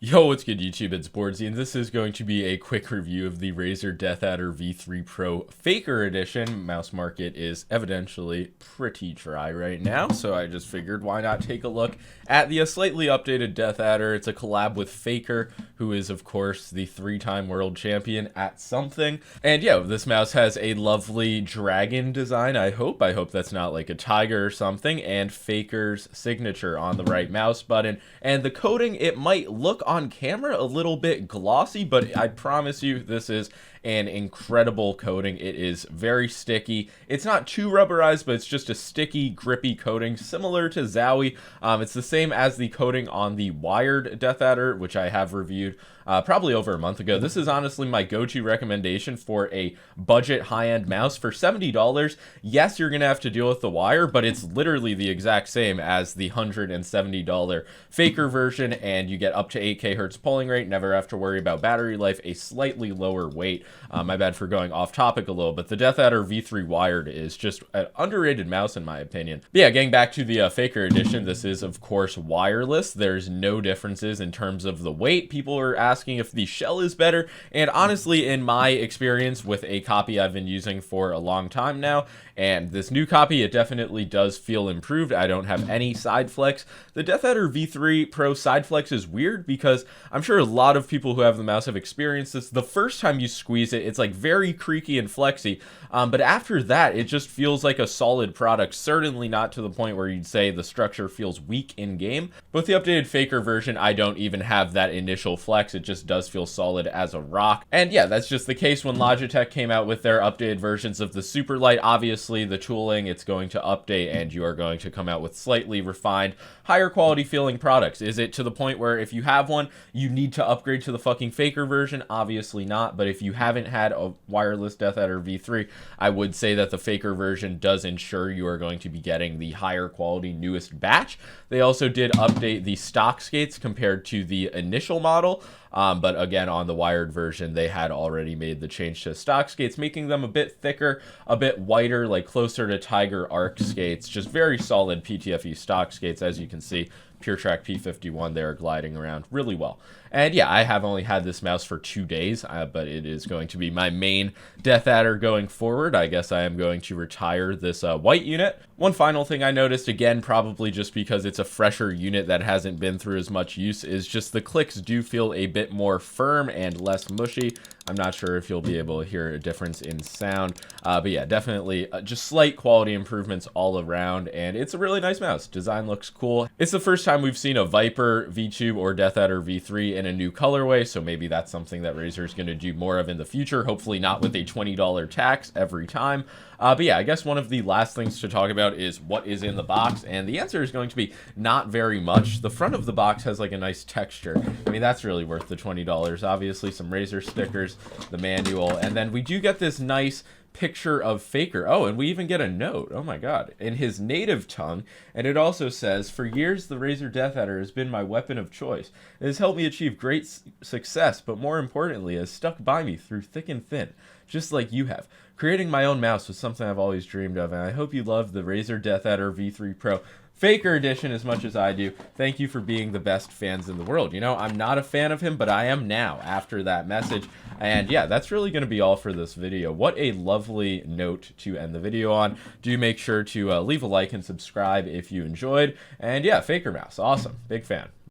Yo, what's good YouTube? It's boardzy, and this is going to be a quick review of the Razer Deathadder V3 Pro Faker Edition. Mouse market is evidently pretty dry right now, so I just figured why not take a look at the slightly updated Deathadder. It's a collab with FAKER, who is of course the three-time world champion at something. And yeah, this mouse has a lovely dragon design, I hope. I hope that's not like a tiger or something, and FAKER's signature on the right mouse button. And the coating, it might look on camera a little bit glossy, but I promise you this is an incredible coating. It is very sticky. It's not too rubberized, but it's just a sticky, grippy coating similar to Zowie. It's the same as the coating on the wired Deathadder, which I have reviewed probably over a month ago. This is honestly my go-to recommendation for a budget high-end mouse for $70. Yes, you're gonna have to deal with the wire, but it's literally the exact same as the $170 FAKER version, and you get up to 8K Hertz polling rate, never have to worry about battery life, a slightly lower weight. My bad for going off topic a little, but the Deathadder V3 wired is just an underrated mouse in my opinion. But yeah, getting back to the FAKER edition, this is of course wireless. There's no differences in terms of the weight. People are asking if the shell is better, and honestly, in my experience with a copy I've been using for a long time now, and this new copy, it definitely does feel improved. I don't have any side flex. The Deathadder V3 Pro side flex is weird because I'm sure a lot of people who have the mouse have experienced this. The first time you squeeze it, it's like very creaky and flexy, but after that, it just feels like a solid product. Certainly not to the point where you'd say the structure feels weak in game. But with the updated FAKER version, I don't even have that initial flex. It just does feel solid as a rock. And yeah, that's just the case when Logitech came out with their updated versions of the Superlight. Obviously, the tooling, it's going to update, and you are going to come out with slightly refined, higher quality feeling products. Is it to the point where if you have one, you need to upgrade to the fucking FAKER version? Obviously not, but if you haven't had a wireless Deathadder V3, I would say that the FAKER version does ensure you are going to be getting the higher quality newest batch. They also did update the stock skates compared to the initial model, but again, on the wired version, they had already made the change to stock skates, making them a bit thicker, a bit whiter, like closer to Tiger Arc skates. Just very solid PTFE stock skates, as you can see. PureTrack P51 there gliding around really well. And yeah, I have only had this mouse for 2 days, but it is going to be my main Deathadder going forward. I guess I am going to retire this white unit. One final thing I noticed, again, probably just because it's a fresher unit that hasn't been through as much use, is just the clicks do feel a bit more firm and less mushy. I'm not sure if you'll be able to hear a difference in sound, but yeah, definitely just slight quality improvements all around, and it's a really nice mouse. Design looks cool. It's the first time we've seen a Viper V2 or Deathadder V3 in a new colorway, so maybe that's something that Razer is going to do more of in the future, hopefully not with a $20 tax every time. But yeah, I guess one of the last things to talk about is what is in the box, and the answer is going to be not very much. The front of the box has like a nice texture. I mean, that's really worth the $20. Obviously, some Razer stickers, the manual, and then we do get this nice picture of FAKER. Oh, and we even get a note, oh my god, in his native tongue, and it also says, "For years, the Razer Deathadder has been my weapon of choice. It has helped me achieve great success, but more importantly, has stuck by me through thick and thin, just like you have. Creating my own mouse was something I've always dreamed of, and I hope you love the Razer Deathadder V3 Pro FAKER edition as much as I do. Thank you for being the best fans in the world." You know, I'm not a fan of him, but I am now after that message. And yeah, that's really going to be all for this video. What a lovely note to end the video on. Do make sure to leave a like and subscribe if you enjoyed. And yeah, FAKER mouse, awesome, big fan.